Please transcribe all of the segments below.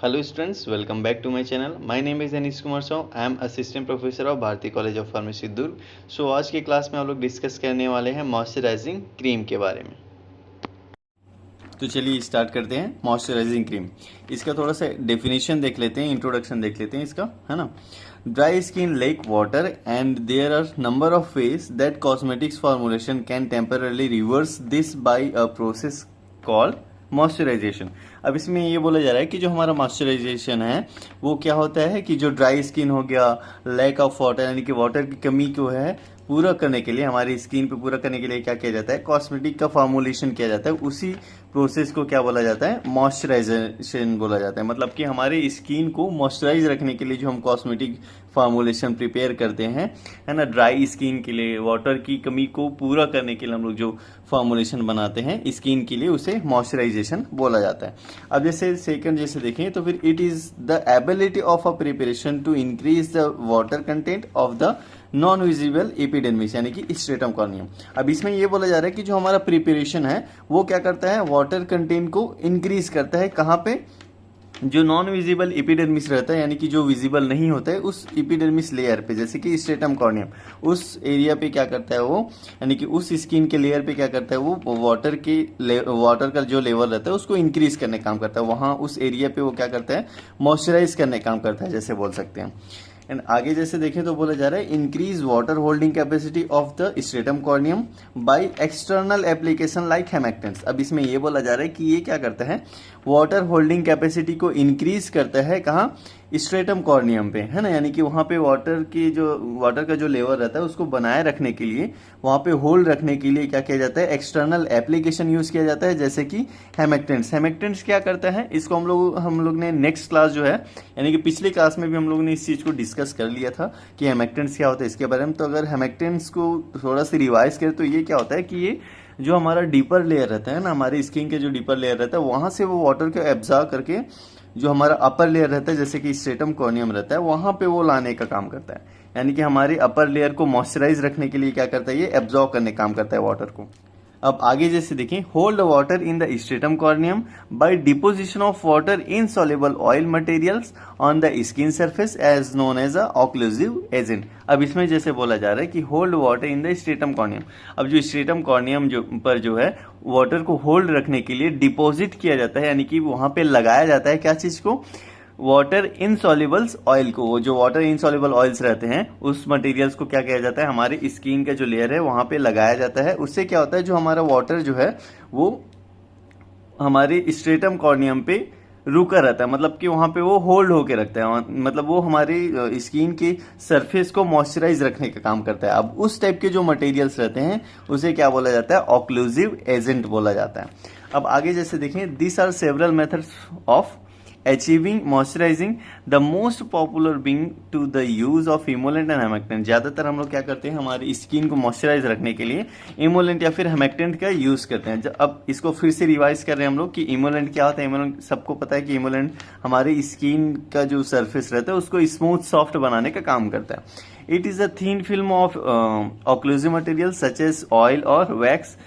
Hello students, welcome back to my channel. My name is Anish Kumar Saw. I am assistant professor of Bharti college of pharmacy Durg. So आज की class में हम लोग discuss करने वाले हैं मॉइस्चराइजिंग क्रीम के बारे में. तो चलिए स्टार्ट करते हैं मॉइस्चराइजिंग क्रीम. इसका थोड़ा सा डेफिनेशन देख लेते हैं, इंट्रोडक्शन देख लेते हैं इसका, है ना. Dry skin like water and there are number of ways that cosmetics formulation can temporarily reverse this by a process called moisturization. अब इसमें ये बोला जा रहा है कि जो हमारा मॉइस्चराइजेशन है वो क्या होता है कि जो ड्राई स्किन हो गया, लैक ऑफ वाटर यानी कि वाटर की कमी को है पूरा करने के लिए, हमारी स्किन पे पूरा करने के लिए क्या किया जाता है, कॉस्मेटिक का फॉर्मुलेशन किया जाता है. उसी प्रोसेस को क्या बोला जाता है, मॉइस्चराइजेशन बोला जाता है. मतलब कि हमारे स्किन को मॉइस्चराइज रखने के लिए जो हम कॉस्मेटिक फॉर्मुलेशन प्रिपेयर करते हैं, है ना, ड्राई स्किन के लिए, वाटर की कमी को पूरा करने के लिए हम लोग जो फॉर्मुलेशन बनाते हैं स्किन के लिए, उसे मॉइस्चराइजेशन बोला जाता है. अब जैसे सेकंड जैसे देखें तो फिर it is the ability of a preparation to increase the water content of the non visible epidermis यानी कि स्ट्रेटम कॉर्नियम. अब इसमें यह बोला जा रहा है कि जो हमारा प्रिपरेशन है वो क्या करता है, वाटर कंटेंट को इंक्रीज करता है. कहाँ पे, जो नॉन विजिबल एपिडर्मिस रहता है यानी कि जो विजिबल नहीं होता है उस एपिडर्मिस लेयर पे, जैसे कि स्ट्रेटम कॉर्नियम, उस एरिया पे क्या करता है वो, यानी कि उस स्किन के लेयर पे क्या करता है वो वाटर का जो लेवल रहता है उसको इंक्रीज करने का काम करता है. वहां उस एरिया पे वो क्या करता है, मॉइस्चराइज करने का काम करता है, जैसे बोल सकते हैं. एंड आगे जैसे देखें तो बोला जा रहा है increase water holding capacity of the stratum corneum by external application like humectants. अब इसमें ये बोला जा रहा है कि ये क्या करता है, वाटर होल्डिंग कैपेसिटी को इंक्रीज करता है. कहाँ, स्ट्रेटम कॉर्नियम पे, है ना, यानी कि वहां पे वाटर का जो लेवल रहता है उसको बनाए रखने के लिए, वहां पे होल्ड रखने के लिए क्या किया जाता है, एक्सटर्नल एप्लीकेशन यूज किया जाता है, जैसे कि हेमेक्टेंस. हेमेक्टेंस क्या करता है, इसको हम लोग ने नेक्स्ट क्लास जो है, यानी कि पिछली क्लास में भी हम लोग ने इस चीज को डिस्कस कर लिया था कि हेमेक्टेंस क्या होता है इसके बारे में. तो अगर हेमेक्टेंस को थोड़ा सा रिवाइज करें तो ये क्या होता है कि ये जो हमारा डीपर लेयर रहता है ना, हमारी स्किन के जो डीपर लेयर रहता है वहां से वो वाटर को एब्जॉर्ब करके जो हमारा अपर लेयर रहता है, जैसे कि स्ट्रेटम कॉर्नियम रहता है, वहां पे वो लाने का काम करता है. यानी कि हमारे अपर लेयर को मॉइस्चराइज रखने के लिए क्या करता है, ये एब्जॉर्ब करने का काम करता है वाटर को. अब आगे जैसे देखें, hold water in the stratum corneum by deposition of water insoluble oil materials on the skin surface as known as a occlusive agent. अब इसमें जैसे बोला जा रहा है कि hold water in the stratum corneum. अब जो स्ट्रेटम कॉर्नियम जो है वाटर को होल्ड रखने के लिए डिपोजिट किया जाता है, यानी कि वहां पे लगाया जाता है क्या चीज को, वाटर इनसॉल्युबल्स ऑयल को. वो जो वाटर इनसॉल्युबल ऑयल्स रहते हैं उस मटेरियल्स को क्या किया जाता है, हमारी स्किन का जो लेयर है वहां पे लगाया जाता है. उससे क्या होता है, जो हमारा वाटर जो है वो हमारे स्ट्रेटम कॉर्नियम पे रुका रहता है, मतलब कि वहां पे वो होल्ड होके रखता है, मतलब वो हमारी स्किन के सरफेस को मॉइस्चराइज रखने का काम करता है. अब उस टाइप के जो मटेरियल्स रहते हैं उसे क्या बोला जाता है, ऑक्लूसिव एजेंट बोला जाता है. अब आगे जैसे देखें, this are several methods of achieving moisturizing, the most popular being to the use of emollient and humectant. ज्यादातर हम लोग क्या करते हैं, हमारी स्किन को मॉइस्चराइज रखने के लिए इमोलेंट या फिर हेमेक्टेंट का यूज करते हैं. अब इसको फिर से रिवाइज कर रहे हैं हम लोग कि इमोलेंट क्या होता है. इमोलेंट सबको पता है कि इमोलेंट हमारी स्किन का जो सरफेस रहता है उसको स्मूथ सॉफ्ट बनाने का काम करता है. It is a thin film of occlusive material such as oil और wax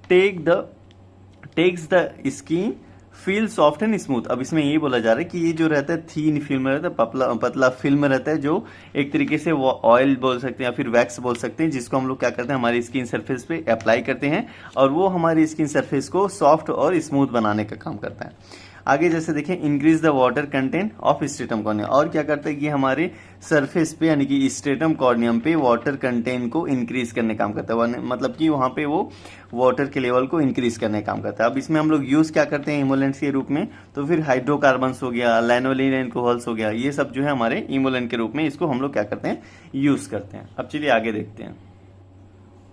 takes the skin feel soft and smooth. अब इसमें ये बोला जा रहा है कि ये जो रहता है थीन फिल्म रहता है, पतला फिल्म रहता है, जो एक तरीके से वो ऑयल बोल सकते हैं या फिर वैक्स बोल सकते हैं, जिसको हम लोग क्या करते हैं, हमारी स्किन सरफेस पे अप्लाई करते हैं और वो हमारी स्किन सरफेस को सॉफ्ट और स्मूथ बनाने का काम करता है. आगे जैसे देखें, increase the water content of stratum corneum. और क्या करता है कि हमारे सरफेस पे यानी कि स्ट्रेटम कॉर्नियम पे वाटर कंटेंट को इंक्रीज करने का काम करता है, मतलब कि वहां पे वो वाटर के लेवल को इंक्रीज करने का काम करता है. अब इसमें हम लोग यूज क्या करते हैं इमोलेंट्स के रूप में, तो फिर हाइड्रोकार्बन्स हो गया, लैनोलीन एल्कोहल्स हो गया, ये सब जो है हमारे इमोलेंट के रूप में इसको हम लोग क्या करते हैं, यूज करते हैं. अब चलिए आगे देखते हैं.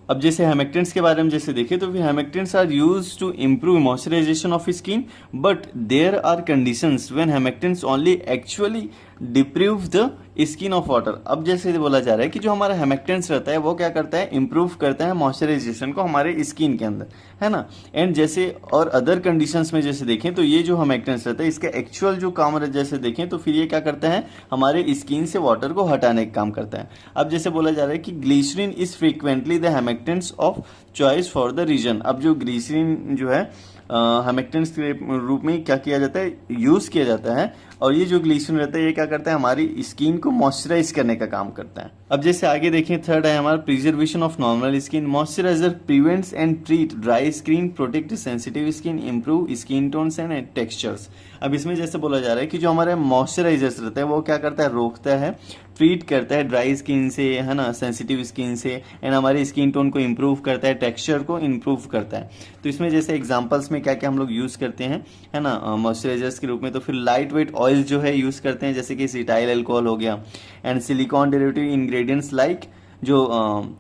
अब जैसे हेमेक्टेंट्स के बारे में जैसे देखें तो फिर humectants are used to improve moisturisation of skin, but there are conditions when humectants only actually deprive the skin of water. अब जैसे बोला जा रहा है कि जो हमारा हेमेक्टेंट्स रहता है वो क्या करता है, इंप्रूव करता है मॉइस्चराइजेशन को हमारे स्किन के अंदर, है ना. एंड जैसे और अदर कंडीशंस में जैसे देखें तो ये जो हेमेक्टेंट्स रहता है इसका एक्चुअल जो काम जैसे देखें तो फिर ये क्या करता है, हमारे स्किन से वाटर को हटाने का काम करता है. अब जैसे बोला जा रहा है कि glycerin is frequently the humectants of choice for the reason. अब जो ग्लिसरीन जो है हमेक्टेंट्स के रूप में क्या किया जाता है, यूज़ किया जाता है। और ये जो ग्लिसरीन रहता है ये क्या करता है, हमारी स्किन को मॉइस्चराइज करने का काम करता है। अब जैसे आगे देखें, थर्ड है हमारा preservation of normal skin. Moisturizer prevents and treat dry skin, protect sensitive skin, improve skin tones and textures. अब इसमें जैसे बोला जा रहा है कि जो हमारे मॉइस्चराइजर्स रहता है वो क्या करता है, रोकता है, ट्रीट करता है ड्राई स्किन से, है ना, सेंसिटिव स्किन से, एंड हमारे स्किन टोन को इम्प्रूव करता है, टेक्सचर को इम्प्रूव करता है। तो इसमें जैसे एग्जांपल्स में क्या क्या हम लोग यूज़ करते हैं, है ना, मॉइस्चराइजर्स के रूप में, तो फिर लाइट वेट ऑयल जो है यूज़ करते हैं, जैसे कि सिटाइल अल्कोहल हो गया, and silicon derivative ingredients like जो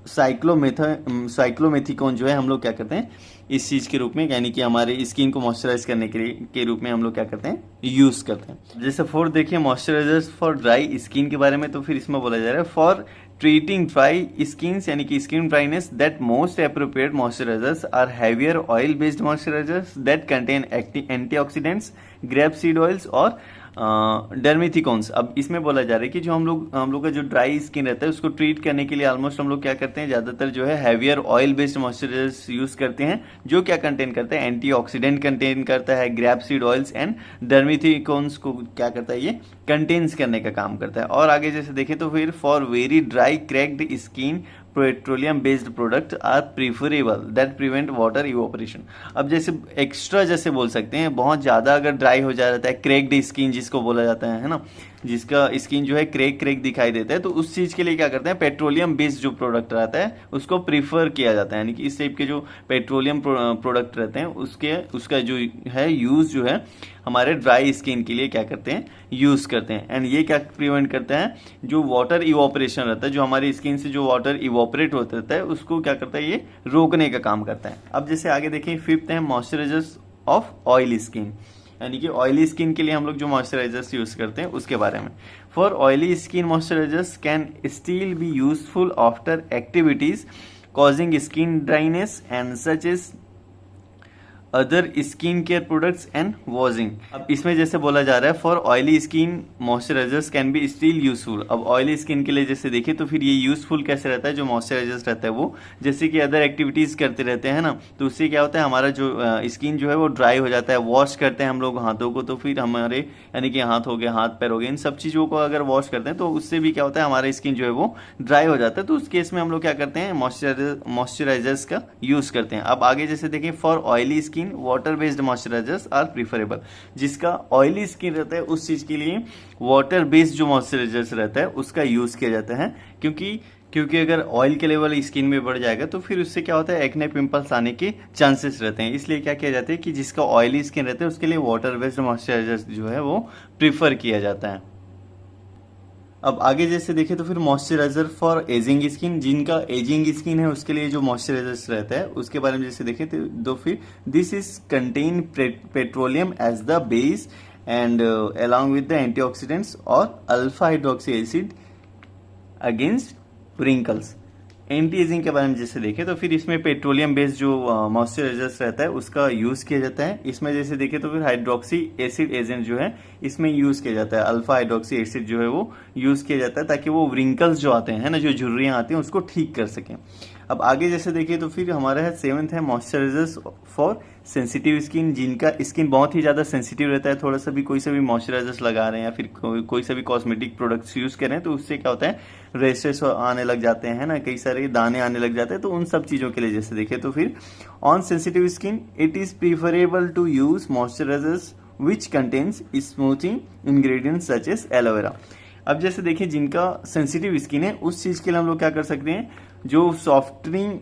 साइक्लोमेथिकॉन जो है हम लोग क्या करते हैं इस चीज़ के रूप में, यानी कि हमारे स्किन को मॉइस्चराइज करने के रूप में हम लोग क्या करते हैं, यूज़ करते हैं। जैसे फोर्थ देखिए मॉइस्चराइजर्स फॉर ड्राई स्किन के बारे में, तो फिर इसमें बोला जा रहा है फॉर ट्रीटिंग ड्राई स्किन, यानी कि skin dryness, that most appropriate moisturizers are heavier oil based moisturizers that contain antioxidants, grape seed oils और डर्मिथिकॉन्स। अब इसमें बोला जा रहा है कि जो हम लोग का जो ड्राई स्किन रहता है उसको ट्रीट करने के लिए ऑलमोस्ट हम लोग क्या करते हैं, ज़्यादातर जो है heavier oil based moisturisers use करते हैं, जो क्या कंटेन करता है, एंटीऑक्सीडेंट कंटेन करता है, ग्रेप सीड ऑयल्स एंड डर्मिथिकॉन्स को क्या करता है, ये कंटेन्स करने का काम करता है। और आगे जैसे देखें तो फिर for very dry cracked skin petroleum based product are preferable that prevent water evaporation. अब जैसे एक्स्ट्रा जैसे बोल सकते हैं, बहुत ज़्यादा अगर ड्राई हो जा रहा है, क्रैक्ड स्किन जिसको बोला जाता है ना, जिसका स्किन जो है क्रैक दिखाई देता है, तो उस चीज़ के लिए क्या करते हैं, पेट्रोलियम बेस्ड जो प्रोडक्ट रहता है उसको प्रीफर किया जाता है। यानी कि इस टाइप के जो पेट्रोलियम प्रोडक्ट रहते हैं उसका जो है यूज़ जो है हमारे ड्राई स्किन के लिए क्या करते हैं, यूज़ करते हैं। एंड ये क्या प्रिवेंट करता है, जो वाटर इवोपरेशन रहता है, जो हमारी स्किन से जो वाटर इवोपरेट होता रहता है उसको क्या करता है, ये रोकने का काम करता है। अब जैसे आगे देखिए फिफ्थ है मॉइस्चराइजर्स ऑफ ऑयली स्किन, यानी कि ऑयली स्किन के लिए हम लोग जो मॉइस्चराइजर्स यूज करते हैं उसके बारे में। For oily skin moisturizers can still be useful after activities causing skin dryness and such as other skin care products and washing. अब इसमें जैसे बोला जा रहा है for oily skin moisturizers can be still useful. अब ऑयली स्किन के लिए जैसे देखिए तो फिर ये यूजफुल कैसे रहता है, जो मॉइस्चराइजर्स रहता है वो जैसे कि अदर एक्टिविटीज करते रहते हैं ना, तो उससे क्या होता है, हमारा जो स्किन जो है वो ड्राई हो जाता है। वॉश करते हैं हम लोग हाथों को, तो फिर हमारे यानी कि हाथ हो गए, हाथ पैर हो गए, इन सब चीज़ों को अगर वॉश करते हैं तो उससे भी क्या होता है, हमारा स्किन जो है वो ड्राई हो जाता है। तो उस केस में हम लोग क्या करते हैं, मॉइस्चराइजर्स का यूज करते हैं। अब आगे जैसे देखिए for oily skin water based moisturizers are preferable. जिसका ऑयली स्किन रहता है उस चीज के लिए वाटर बेस्ड जो मॉइस्चराइजर्स रहता है उसका यूज किया जाता है, क्योंकि अगर ऑयल के लेवल स्किन में बढ़ जाएगा तो फिर उससे क्या होता है, एक्ने पिंपल्स आने के चांसेस रहते हैं। इसलिए क्या किया जाता है कि जिसका ऑयली स्किन रहता है उसके लिए वाटर बेस्ड मॉइस्चराइजर्स जो है वो प्रीफर किया जाता है। अब आगे जैसे देखें तो फिर मॉइस्चराइजर फॉर एजिंग स्किन, जिनका एजिंग स्किन है उसके लिए जो मॉइस्चराइजर्स रहता है उसके बारे में जैसे देखें तो फिर this is contain petroleum as the base and along with the antioxidants और alpha hydroxy acid against wrinkles. Anti ageing के बारे में जैसे देखें तो फिर इसमें पेट्रोलियम बेस्ड जो मॉइस्चराइजर्स रहता है उसका यूज किया जाता है। इसमें जैसे देखें तो फिर हाइड्रोक्सी एसिड एजेंट जो है इसमें यूज किया जाता है, अल्फा हाइड्रोक्सी एसिड जो है वो यूज किया जाता है ताकि वो रिंकल्स जो आते हैं ना, जो झुर्रियां आती हैं उसको ठीक कर सकें। अब आगे जैसे देखिए तो फिर हमारा है सेवंथ है मॉइस्चराइजर्स फॉर सेंसिटिव स्किन, जिनका स्किन बहुत ही ज़्यादा सेंसिटिव रहता है। थोड़ा सा भी कोई सा भी मॉइस्चराइजर्स लगा रहे हैं या फिर कोई सा भी कॉस्मेटिक प्रोडक्ट्स यूज कर रहे हैं तो उससे क्या होता है, रेशेस आने लग जाते हैं ना, कई सारे दाने आने लग जाते हैं। तो उन सब चीज़ों के लिए जैसे देखें तो फिर on sensitive skin it is preferable to use moisturizers which contains smoothing ingredients such as aloe vera. अब जैसे देखिए जिनका सेंसिटिव स्किन है उस चीज़ के लिए हम लोग क्या कर सकते हैं, जो सॉफ्टनिंग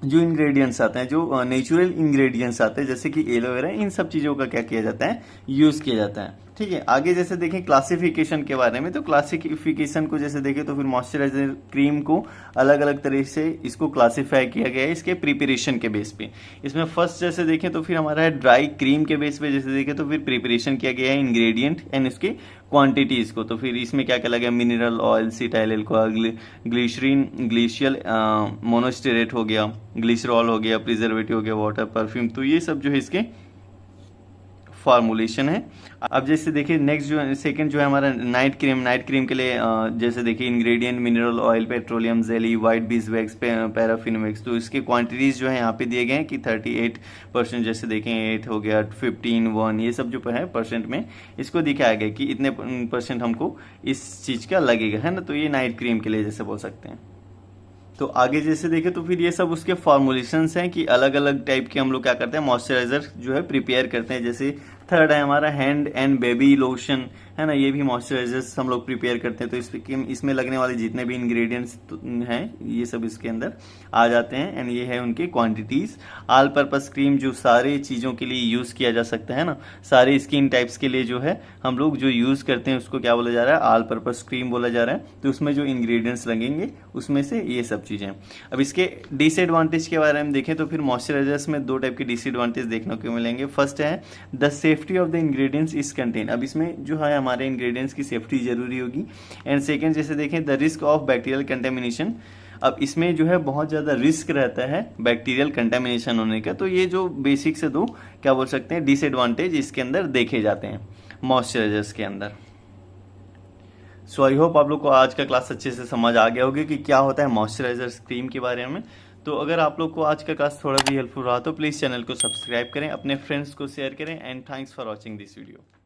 जो इंग्रेडिएंट्स आते हैं, जो नेचुरल इंग्रेडिएंट्स आते हैं जैसे कि एलोवेरा, इन सब चीज़ों का क्या किया जाता है, यूज़ किया जाता है। ठीक है, आगे जैसे देखें क्लासिफिकेशन के बारे में, तो क्लासिफिकेशन को जैसे देखें तो फिर मॉइस्चराइजर क्रीम को अलग अलग तरह से इसको क्लासिफाई किया गया है इसके प्रिपरेशन के बेस पे। इसमें फर्स्ट जैसे देखें तो फिर हमारा है ड्राई क्रीम के बेस पे, जैसे देखें तो फिर प्रिपरेशन किया गया है इंग्रेडिएंट एंड इसके क्वांटिटीज को। तो फिर इसमें क्या क्या लगा, mineral oil, cetyl alcohol, glycerin, glyceryl monostearate हो गया, ग्लिसरॉल हो गया, प्रिजर्वेटिव हो गया, वाटर, परफ्यूम। तो ये सब जो है इसके फार्मूलेशन है। अब जैसे देखिए नेक्स्ट जो सेकंड जो है हमारा नाइट क्रीम के लिए जैसे देखिए ingredient mineral oil, petroleum jelly, white bees wax, paraffin wax. तो इसके क्वांटिटीज जो है यहाँ पे दिए गए हैं कि 38%, जैसे देखें 8 हो गया, 15, 1, ये सब जो है परसेंट में इसको दिखाया गया कि इतने परसेंट हमको इस चीज़ का लगेगा, है ना। तो ये नाइट क्रीम के लिए जैसे बोल सकते हैं। तो आगे जैसे देखें तो फिर ये सब उसके फॉर्मुलेशंस हैं कि अलग अलग टाइप के हम लोग क्या करते हैं मॉइस्चराइजर जो है प्रिपेयर करते हैं। जैसे थर्ड है हमारा हैंड एंड बेबी लोशन, है ना, ये भी मॉइस्चराइजर्स हम लोग प्रिपेयर करते हैं। तो इसमें लगने वाले जितने भी इंग्रेडिएंट्स हैं ये सब इसके अंदर आ जाते हैं एंड ये है उनकी क्वांटिटीज। ऑल पर्पस क्रीम जो सारे चीज़ों के लिए यूज़ किया जा सकता है ना, सारे स्किन टाइप्स के लिए जो है हम लोग जो यूज़ करते हैं उसको क्या बोला जा रहा है, ऑल पर्पस क्रीम बोला जा रहा है। तो उसमें जो इंग्रेडिएंट्स लगेंगे उसमें से ये सब चीज़ें। अब इसके डिसएडवांटेज के बारे में देखें तो फिर मॉइस्चराइजर्स में दो टाइप के डिसएडवांटेज देखने को मिलेंगे। फर्स्ट है the safety of the ingredients is contain. अब इसमें जो है हमारे इंग्रेडिएंट्स की सेफ्टी जरूरी होगी। एंड सेकंड जैसे देखें the risk of bacterial contamination. अब इसमें जो है बहुत ज़्यादा रिस्क रहता है बैक्टीरियल कंटेमिनेशन होने का। तो ये जो बेसिक से दो क्या बोल सकते हैं डिसएडवांटेज इसके अंदर देखे जाते हैं मॉइस्चराइजर्स के अंदर। सो आई होप आप लोग को आज का क्लास अच्छे से समझ आ गया होगा कि क्या होता है मॉइस्चराइजर क्रीम के बारे में। तो अगर आप लोग को आज का क्लास थोड़ा भी हेल्पफुल रहा तो प्लीज़ चैनल को सब्सक्राइब करें, अपने फ्रेंड्स को शेयर करें and thanks for watching this video.